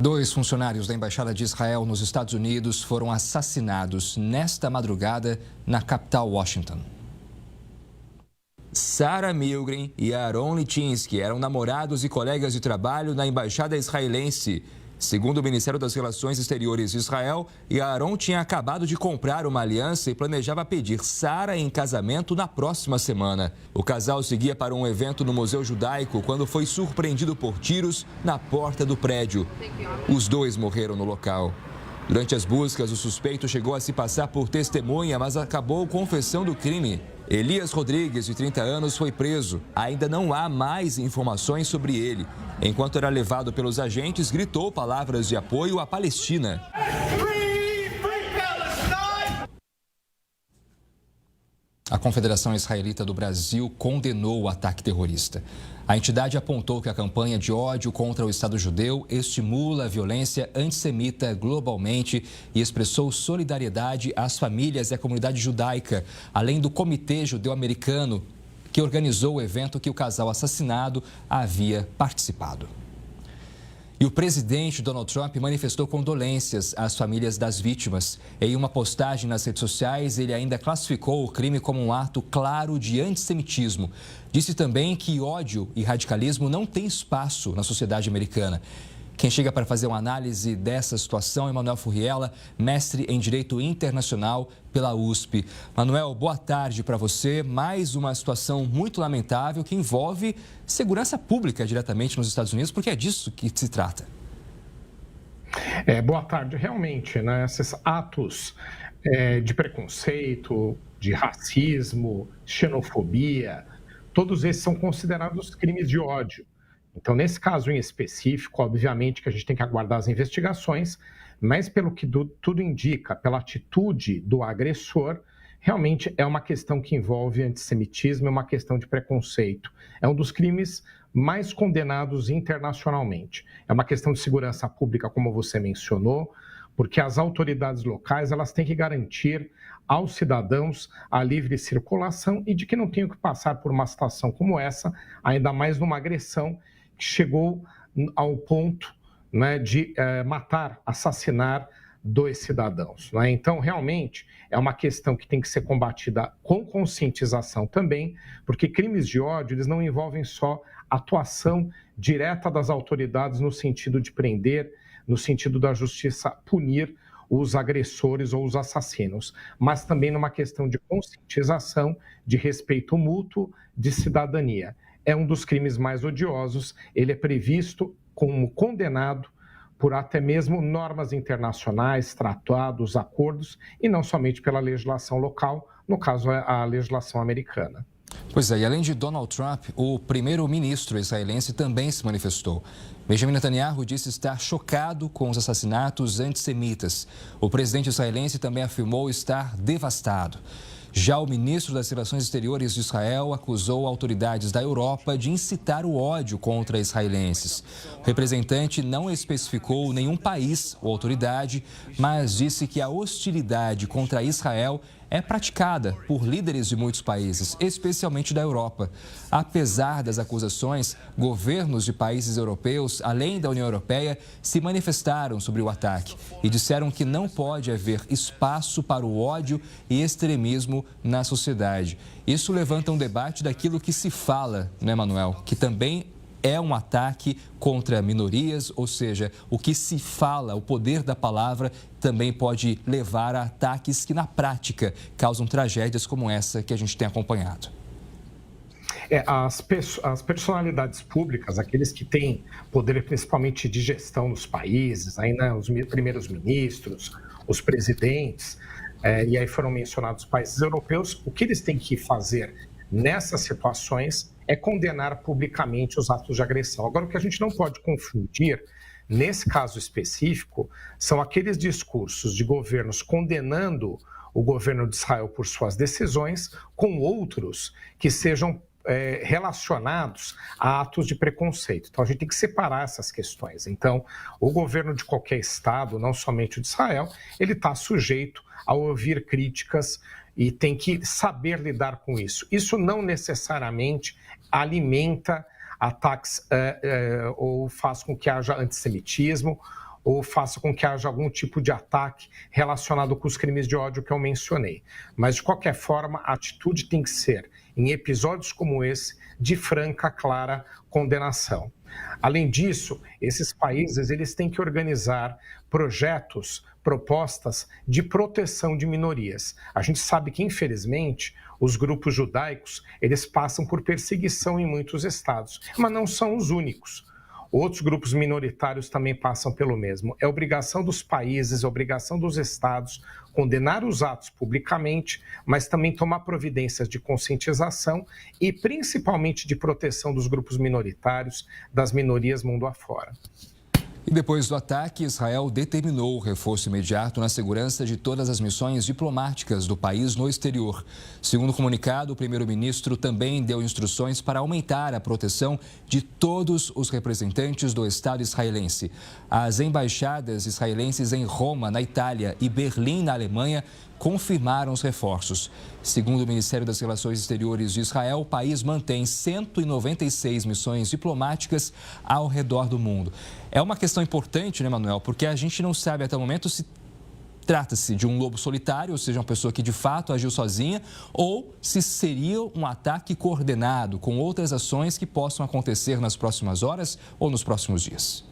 Dois funcionários da Embaixada de Israel nos Estados Unidos foram assassinados nesta madrugada na capital Washington. Sarah Milgren e Aaron Litinsky eram namorados e colegas de trabalho na Embaixada israelense. Segundo o Ministério das Relações Exteriores de Israel, Aaron tinha acabado de comprar uma aliança e planejava pedir Sarah em casamento na próxima semana. O casal seguia para um evento no Museu Judaico quando foi surpreendido por tiros na porta do prédio. Os dois morreram no local. Durante as buscas, o suspeito chegou a se passar por testemunha, mas acabou confessando o crime. Elias Rodrigues, de 30 anos, foi preso. Ainda não há mais informações sobre ele. Enquanto era levado pelos agentes, gritou palavras de apoio à Palestina. A Confederação Israelita do Brasil condenou o ataque terrorista. A entidade apontou que a campanha de ódio contra o Estado judeu estimula a violência antissemita globalmente e expressou solidariedade às famílias e à comunidade judaica, além do Comitê Judeu-Americano, que organizou o evento que o casal assassinado havia participado. E o presidente Donald Trump manifestou condolências às famílias das vítimas. Em uma postagem nas redes sociais, ele ainda classificou o crime como um ato claro de antissemitismo. Disse também que ódio e radicalismo não têm espaço na sociedade americana. Quem chega para fazer uma análise dessa situação é Manuel Furriela, mestre em Direito Internacional pela USP. Manuel, boa tarde para você. Mais uma situação muito lamentável que envolve segurança pública diretamente nos Estados Unidos, porque é disso que se trata. Boa tarde. Realmente, né, esses atos de preconceito, de racismo, xenofobia, todos esses são considerados crimes de ódio. Então, nesse caso em específico, obviamente que a gente tem que aguardar as investigações, mas pelo que tudo indica, pela atitude do agressor, realmente é uma questão que envolve antissemitismo, é uma questão de preconceito. É um dos crimes mais condenados internacionalmente. É uma questão de segurança pública, como você mencionou, porque as autoridades locais elas têm que garantir aos cidadãos a livre circulação e de que não tenham que passar por uma situação como essa, ainda mais numa agressão que chegou ao ponto, né, de matar, assassinar dois cidadãos. Né? Então, realmente, é uma questão que tem que ser combatida com conscientização também, porque crimes de ódio eles não envolvem só atuação direta das autoridades no sentido de prender, no sentido da justiça punir os agressores ou os assassinos, mas também numa questão de conscientização, de respeito mútuo, de cidadania. É um dos crimes mais odiosos, ele é previsto como condenado por até mesmo normas internacionais, tratados, acordos, e não somente pela legislação local, no caso a legislação americana. Pois é, e além de Donald Trump, o primeiro-ministro israelense também se manifestou. Benjamin Netanyahu disse estar chocado com os assassinatos antissemitas. O presidente israelense também afirmou estar devastado. Já o ministro das Relações Exteriores de Israel acusou autoridades da Europa de incitar o ódio contra israelenses. O representante não especificou nenhum país ou autoridade, mas disse que a hostilidade contra Israel é praticada por líderes de muitos países, especialmente da Europa. Apesar das acusações, governos de países europeus, além da União Europeia, se manifestaram sobre o ataque e disseram que não pode haver espaço para o ódio e extremismo na sociedade. Isso levanta um debate daquilo que se fala, né, Manuel? Que também é um ataque contra minorias, ou seja, o que se fala, o poder da palavra, também pode levar a ataques que, na prática, causam tragédias como essa que a gente tem acompanhado. As personalidades públicas, aqueles que têm poder principalmente de gestão nos países, ainda os primeiros ministros, os presidentes, e aí foram mencionados os países europeus, o que eles têm que fazer nessas situações é condenar publicamente os atos de agressão. Agora, o que a gente não pode confundir, nesse caso específico, são aqueles discursos de governos condenando o governo de Israel por suas decisões, com outros que sejam relacionados a atos de preconceito. Então, a gente tem que separar essas questões. Então, o governo de qualquer Estado, não somente o de Israel, ele está sujeito a ouvir críticas e tem que saber lidar com isso. Isso não necessariamente alimenta ataques ou faz com que haja antissemitismo ou faça com que haja algum tipo de ataque relacionado com os crimes de ódio que eu mencionei. Mas, de qualquer forma, a atitude tem que ser, em episódios como esse, de franca, clara condenação. Além disso, esses países eles têm que organizar projetos, propostas de proteção de minorias. A gente sabe que, infelizmente, os grupos judaicos eles passam por perseguição em muitos estados, mas não são os únicos. Outros grupos minoritários também passam pelo mesmo. É obrigação dos países, é obrigação dos estados condenar os atos publicamente, mas também tomar providências de conscientização e principalmente de proteção dos grupos minoritários, das minorias mundo afora. E depois do ataque, Israel determinou o reforço imediato na segurança de todas as missões diplomáticas do país no exterior. Segundo o comunicado, o primeiro-ministro também deu instruções para aumentar a proteção de todos os representantes do Estado israelense. As embaixadas israelenses em Roma, na Itália, e Berlim, na Alemanha, confirmaram os reforços. Segundo o Ministério das Relações Exteriores de Israel, o país mantém 196 missões diplomáticas ao redor do mundo. É uma questão importante, né, Manuel? Porque a gente não sabe até o momento se trata-se de um lobo solitário, ou seja, uma pessoa que de fato agiu sozinha, ou se seria um ataque coordenado com outras ações que possam acontecer nas próximas horas ou nos próximos dias.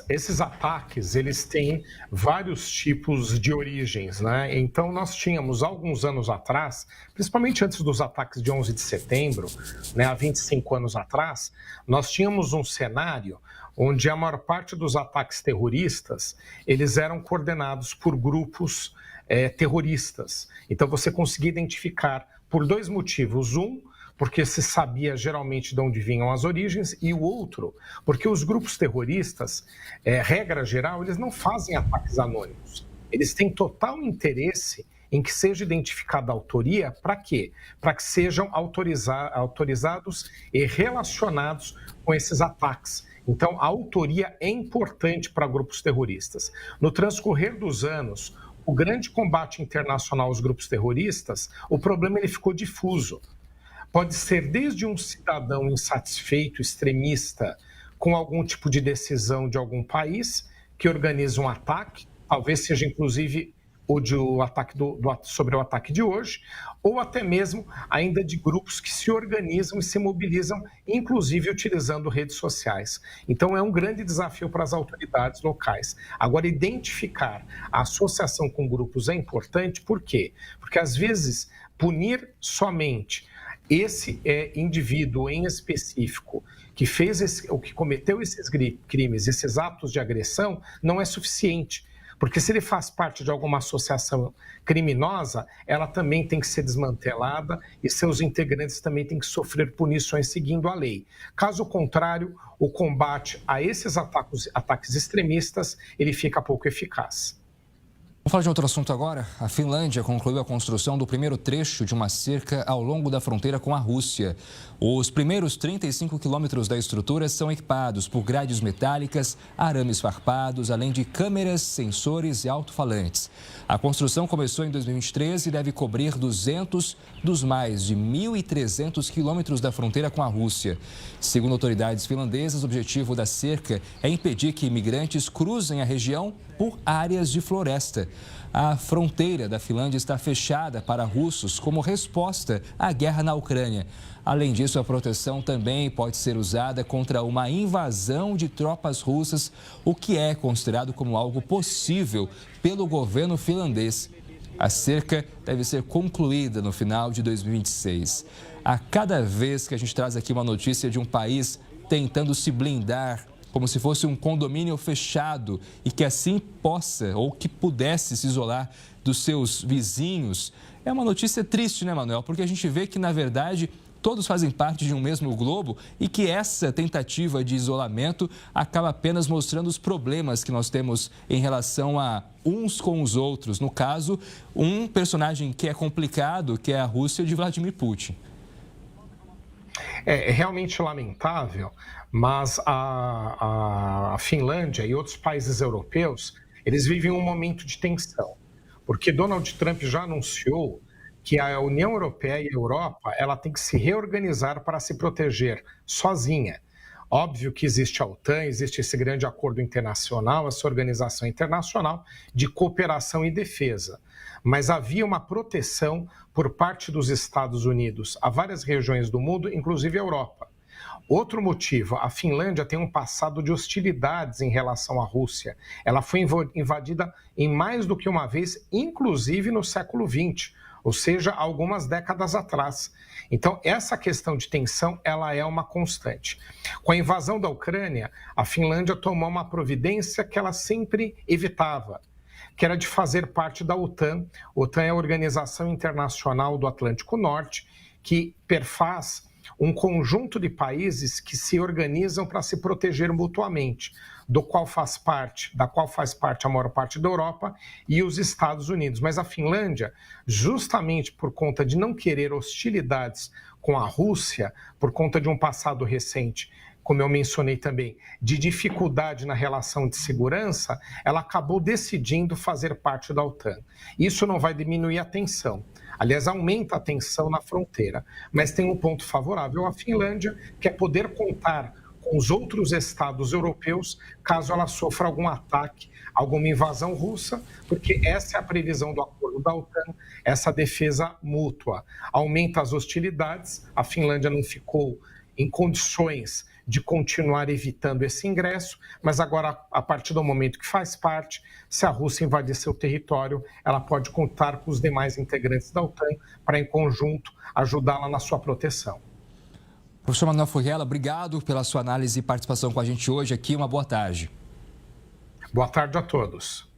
Esses ataques, eles têm vários tipos de origens, né? Então, nós tínhamos, alguns anos atrás, principalmente antes dos ataques de 11 de setembro, né, há 25 anos atrás, nós tínhamos um cenário onde a maior parte dos ataques terroristas, eles eram coordenados por grupos terroristas. Então, você conseguia identificar por dois motivos. Um, porque se sabia geralmente de onde vinham as origens, e o outro, porque os grupos terroristas, regra geral, eles não fazem ataques anônimos. Eles têm total interesse em que seja identificada a autoria, para quê? Para que sejam autorizados e relacionados com esses ataques. Então, a autoria é importante para grupos terroristas. No transcorrer dos anos, o grande combate internacional aos grupos terroristas, o problema ele ficou difuso. Pode ser desde um cidadão insatisfeito, extremista, com algum tipo de decisão de algum país, que organiza um ataque, talvez seja inclusive o ataque sobre o ataque de hoje, ou até mesmo ainda de grupos que se organizam e se mobilizam, inclusive utilizando redes sociais. Então é um grande desafio para as autoridades locais. Agora, identificar a associação com grupos é importante, por quê? Porque às vezes punir somente esse indivíduo em específico que que cometeu esses crimes, esses atos de agressão, não é suficiente. Porque se ele faz parte de alguma associação criminosa, ela também tem que ser desmantelada e seus integrantes também têm que sofrer punições seguindo a lei. Caso contrário, o combate a esses ataques extremistas, ele fica pouco eficaz. Vamos falar de outro assunto agora. A Finlândia concluiu a construção do primeiro trecho de uma cerca ao longo da fronteira com a Rússia. Os primeiros 35 quilômetros da estrutura são equipados por grades metálicas, arames farpados, além de câmeras, sensores e alto-falantes. A construção começou em 2023 e deve cobrir 200 dos mais de 1.300 quilômetros da fronteira com a Rússia. Segundo autoridades finlandesas, o objetivo da cerca é impedir que imigrantes cruzem a região por áreas de floresta. A fronteira da Finlândia está fechada para russos como resposta à guerra na Ucrânia. Além disso, a proteção também pode ser usada contra uma invasão de tropas russas, o que é considerado como algo possível pelo governo finlandês. A cerca deve ser concluída no final de 2026. A cada vez que a gente traz aqui uma notícia de um país tentando se blindar, como se fosse um condomínio fechado e que assim possa ou que pudesse se isolar dos seus vizinhos, é uma notícia triste, né, Manuel? Porque a gente vê que, na verdade, todos fazem parte de um mesmo globo e que essa tentativa de isolamento acaba apenas mostrando os problemas que nós temos em relação a uns com os outros. No caso, um personagem que é complicado, que é a Rússia de Vladimir Putin. É realmente lamentável, mas a Finlândia e outros países europeus, eles vivem um momento de tensão, porque Donald Trump já anunciou que a União Europeia e a Europa, ela tem que se reorganizar para se proteger sozinha. Óbvio que existe a OTAN, existe esse grande acordo internacional, essa organização internacional de cooperação e defesa. Mas havia uma proteção por parte dos Estados Unidos a várias regiões do mundo, inclusive a Europa. Outro motivo, a Finlândia tem um passado de hostilidades em relação à Rússia. Ela foi invadida em mais do que uma vez, inclusive no século XX, ou seja, algumas décadas atrás. Então, essa questão de tensão, ela é uma constante. Com a invasão da Ucrânia, a Finlândia tomou uma providência que ela sempre evitava, que era de fazer parte da OTAN. A OTAN é a Organização Internacional do Atlântico Norte, que perfaz um conjunto de países que se organizam para se proteger mutuamente, da qual faz parte a maior parte da Europa e os Estados Unidos. Mas a Finlândia, justamente por conta de não querer hostilidades com a Rússia, por conta de um passado recente, como eu mencionei também, de dificuldade na relação de segurança, ela acabou decidindo fazer parte da OTAN. Isso não vai diminuir a tensão. Aliás, aumenta a tensão na fronteira. Mas tem um ponto favorável à Finlândia, que é poder contar com os outros estados europeus caso ela sofra algum ataque, alguma invasão russa, porque essa é a previsão do acordo da OTAN, essa defesa mútua. Aumenta as hostilidades, a Finlândia não ficou em condições de continuar evitando esse ingresso, mas agora, a partir do momento que faz parte, se a Rússia invadir seu território, ela pode contar com os demais integrantes da OTAN para, em conjunto, ajudá-la na sua proteção. Professor Manuel Furriela, obrigado pela sua análise e participação com a gente hoje aqui. Uma boa tarde. Boa tarde a todos.